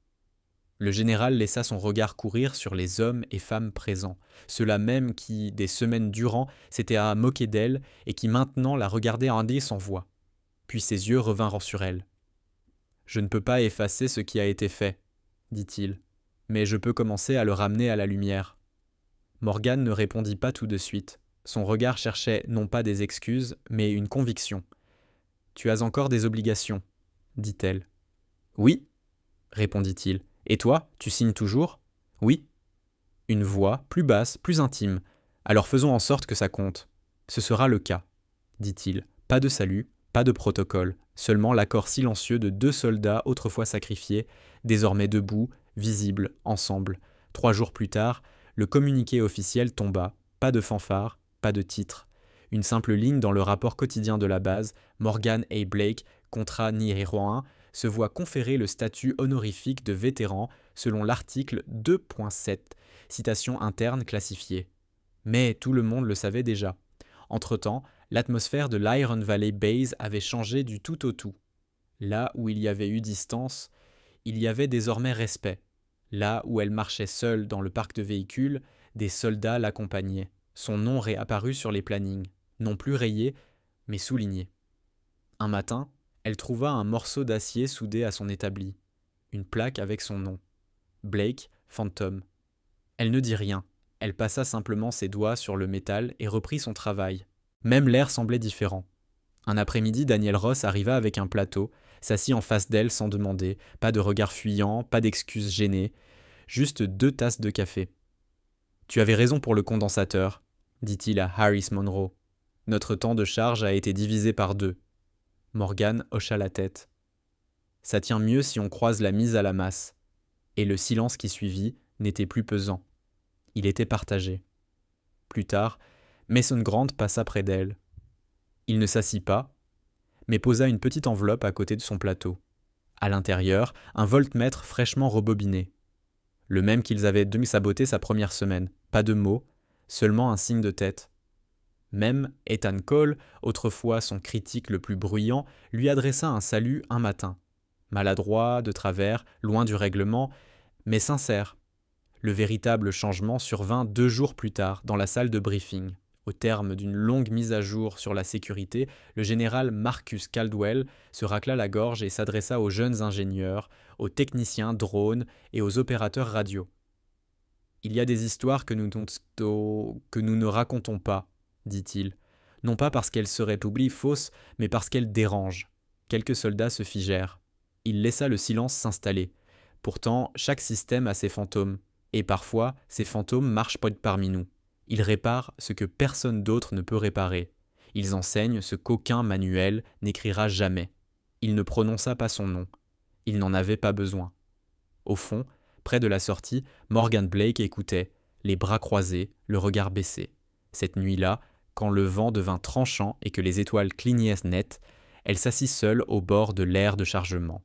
Le général laissa son regard courir sur les hommes et femmes présents, ceux-là même qui, des semaines durant, s'étaient à moquer d'elle et qui maintenant la regardaient indés sans voix. Puis ses yeux revinrent sur elle. « Je ne peux pas effacer ce qui a été fait, » dit-il, « mais je peux commencer à le ramener à la lumière. » Morgan ne répondit pas tout de suite. Son regard cherchait non pas des excuses, mais une conviction. « Tu as encore des obligations, » dit-elle. « Oui, » répondit-il. « Et toi, tu signes toujours ? » ?»« Oui. » Une voix, plus basse, plus intime. « Alors faisons en sorte que ça compte. Ce sera le cas, » dit-il. Pas de salut, pas de protocole, seulement l'accord silencieux de 2 soldats autrefois sacrifiés, désormais debout, visibles, ensemble. 3 jours plus tard, le communiqué officiel tomba. Pas de fanfare, pas de titre. Une simple ligne dans le rapport quotidien de la base, Morgan A. Blake, contrat numéro 1, se voit conférer le statut honorifique de vétéran selon l'article 2.7, citation interne classifiée. Mais tout le monde le savait déjà. Entre-temps, L'atmosphère de l'Iron Valley Base avait changé du tout au tout. Là où il y avait eu distance, il y avait désormais respect. Là où elle marchait seule dans le parc de véhicules, des soldats l'accompagnaient. Son nom réapparut sur les plannings, non plus rayé, mais souligné. Un matin, elle trouva un morceau d'acier soudé à son établi, une plaque avec son nom. Blake, Phantom. Elle ne dit rien, elle passa simplement ses doigts sur le métal et reprit son travail. Même l'air semblait différent. Un après-midi, Daniel Ross arriva avec un plateau, s'assit en face d'elle sans demander, pas de regard fuyant, pas d'excuses gênées, juste 2 tasses de café. « Tu avais raison pour le condensateur », dit-il à Harris Monroe. « Notre temps de charge a été divisé par 2. » Morgan hocha la tête. « Ça tient mieux si on croise la mise à la masse. » Et le silence qui suivit n'était plus pesant. Il était partagé. Plus tard, Mason Grant passa près d'elle. Il ne s'assit pas, mais posa une petite enveloppe à côté de son plateau. À l'intérieur, un voltmètre fraîchement rebobiné. Le même qu'ils avaient demi-saboté sa première semaine. Pas de mots, seulement un signe de tête. Même Ethan Cole, autrefois son critique le plus bruyant, lui adressa un salut un matin. Maladroit, de travers, loin du règlement, mais sincère. Le véritable changement survint 2 jours plus tard, dans la salle de briefing. Au terme d'une longue mise à jour sur la sécurité, le général Marcus Caldwell se racla la gorge et s'adressa aux jeunes ingénieurs, aux techniciens drones et aux opérateurs radio. « Il y a des histoires que nous ne racontons pas, dit-il, non pas parce qu'elles seraient oubliées fausses, mais parce qu'elles dérangent. » Quelques soldats se figèrent. Il laissa le silence s'installer. Pourtant, chaque système a ses fantômes, et parfois, ces fantômes marchent parmi nous. Ils réparent ce que personne d'autre ne peut réparer. Ils enseignent ce qu'aucun manuel n'écrira jamais. Il ne prononça pas son nom. Il n'en avait pas besoin. Au fond, près de la sortie, Morgan Blake écoutait, les bras croisés, le regard baissé. Cette nuit-là, quand le vent devint tranchant et que les étoiles clignaient net, elle s'assit seule au bord de l'aire de chargement.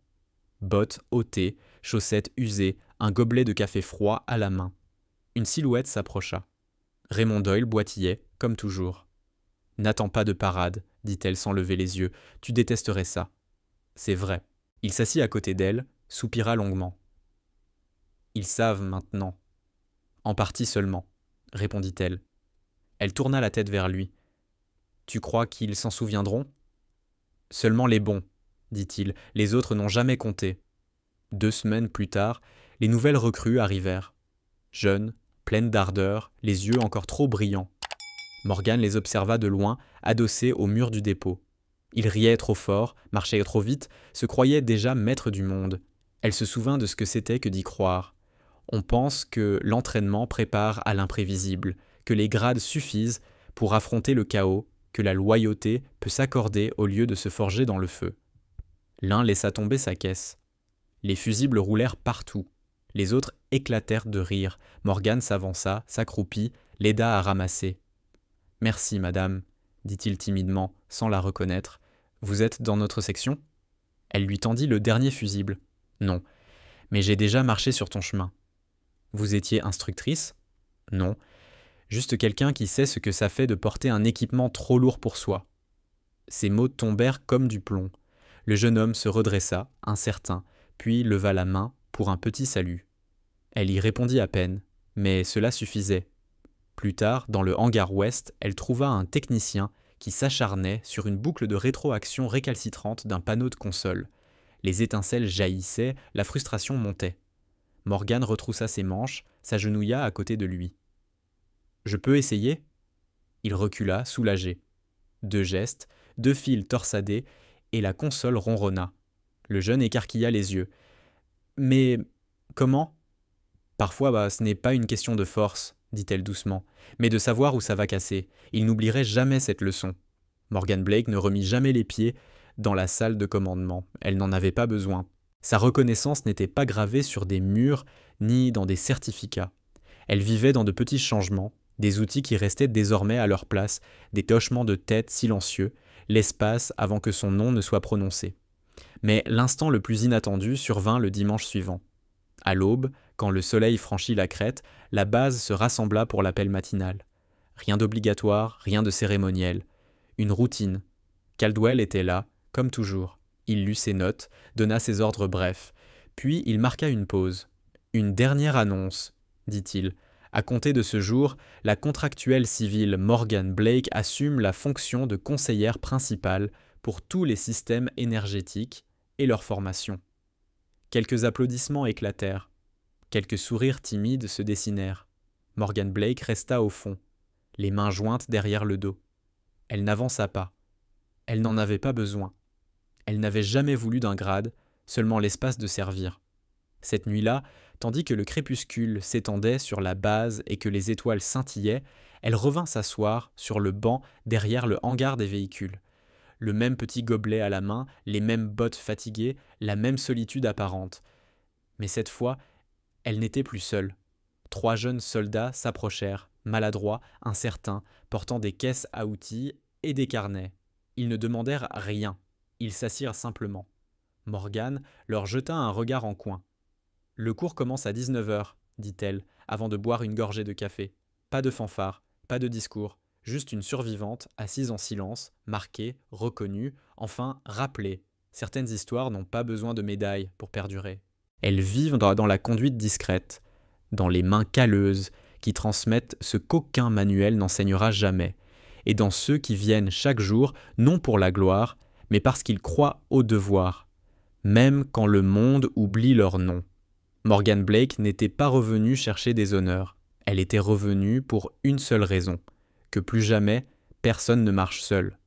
Bottes ôtées, chaussettes usées, un gobelet de café froid à la main. Une silhouette s'approcha. Raymond Doyle boitillait, comme toujours. « N'attends pas de parade, dit-elle sans lever les yeux, tu détesterais ça. » C'est vrai. Il s'assit à côté d'elle, soupira longuement. « Ils savent maintenant. »« En partie seulement, » répondit-elle. Elle tourna la tête vers lui. « Tu crois qu'ils s'en souviendront ?»« Seulement les bons, » dit-il, les autres n'ont jamais compté. 2 semaines plus tard, les nouvelles recrues arrivèrent. Jeunes, pleines d'ardeur, les yeux encore trop brillants. Morgan les observa de loin, adossés au mur du dépôt. Ils riaient trop fort, marchaient trop vite, se croyaient déjà maîtres du monde. Elle se souvint de ce que c'était que d'y croire. On pense que l'entraînement prépare à l'imprévisible, que les grades suffisent pour affronter le chaos, que la loyauté peut s'accorder au lieu de se forger dans le feu. L'un laissa tomber sa caisse. Les fusibles roulèrent partout. Les autres éclatèrent de rire. Morgan s'avança, s'accroupit, l'aida à ramasser. « Merci, madame, » dit-il timidement, sans la reconnaître. « Vous êtes dans notre section ?» Elle lui tendit le dernier fusible. « Non, mais j'ai déjà marché sur ton chemin. »« Vous étiez instructrice ?»« Non, juste quelqu'un qui sait ce que ça fait de porter un équipement trop lourd pour soi. » Ses mots tombèrent comme du plomb. Le jeune homme se redressa, incertain, puis leva la main pour un petit salut. Elle y répondit à peine, mais cela suffisait. Plus tard, dans le hangar ouest, elle trouva un technicien qui s'acharnait sur une boucle de rétroaction récalcitrante d'un panneau de console. Les étincelles jaillissaient, la frustration montait. Morgan retroussa ses manches, s'agenouilla à côté de lui. « Je peux essayer ?» Il recula, soulagé. 2 gestes, 2 fils torsadés, et la console ronronna. Le jeune écarquilla les yeux. « Mais comment ?»« Parfois, ce n'est pas une question de force, » dit-elle doucement, « mais de savoir où ça va casser. Il n'oublierait jamais cette leçon. » Morgan Blake ne remit jamais les pieds dans la salle de commandement. Elle n'en avait pas besoin. Sa reconnaissance n'était pas gravée sur des murs ni dans des certificats. Elle vivait dans de petits changements, des outils qui restaient désormais à leur place, des hochements de tête silencieux, l'espace avant que son nom ne soit prononcé. Mais l'instant le plus inattendu survint le dimanche suivant. À l'aube, quand le soleil franchit la crête, la base se rassembla pour l'appel matinal. Rien d'obligatoire, rien de cérémoniel. une routine. Caldwell était là, comme toujours. Il lut ses notes, donna ses ordres brefs. Puis il marqua une pause. « Une dernière annonce », dit-il. « À compter de ce jour, la contractuelle civile Morgan Blake assume la fonction de conseillère principale pour tous les systèmes énergétiques et leur formation. » Quelques applaudissements éclatèrent. Quelques sourires timides se dessinèrent. Morgan Blake resta au fond, les mains jointes derrière le dos. Elle n'avança pas. Elle n'en avait pas besoin. Elle n'avait jamais voulu d'un grade, seulement l'espace de servir. Cette nuit-là, tandis que le crépuscule s'étendait sur la base et que les étoiles scintillaient, elle revint s'asseoir sur le banc derrière le hangar des véhicules. Le même petit gobelet à la main, les mêmes bottes fatiguées, la même solitude apparente. Mais cette fois, elle n'était plus seule. 3 jeunes soldats s'approchèrent, maladroits, incertains, portant des caisses à outils et des carnets. Ils ne demandèrent rien. Ils s'assirent simplement. Morgan leur jeta un regard en coin. « Le cours commence à 19h, dit-elle, avant de boire une gorgée de café. Pas de fanfare, pas de discours, juste une survivante, assise en silence, marquée, reconnue, enfin rappelée. Certaines histoires n'ont pas besoin de médailles pour perdurer. Elles vivent dans la conduite discrète, dans les mains calleuses qui transmettent ce qu'aucun manuel n'enseignera jamais, et dans ceux qui viennent chaque jour, non pour la gloire, mais parce qu'ils croient au devoir, même quand le monde oublie leur nom. » Morgan Blake n'était pas revenue chercher des honneurs. Elle était revenue pour une seule raison, que plus jamais personne ne marche seul.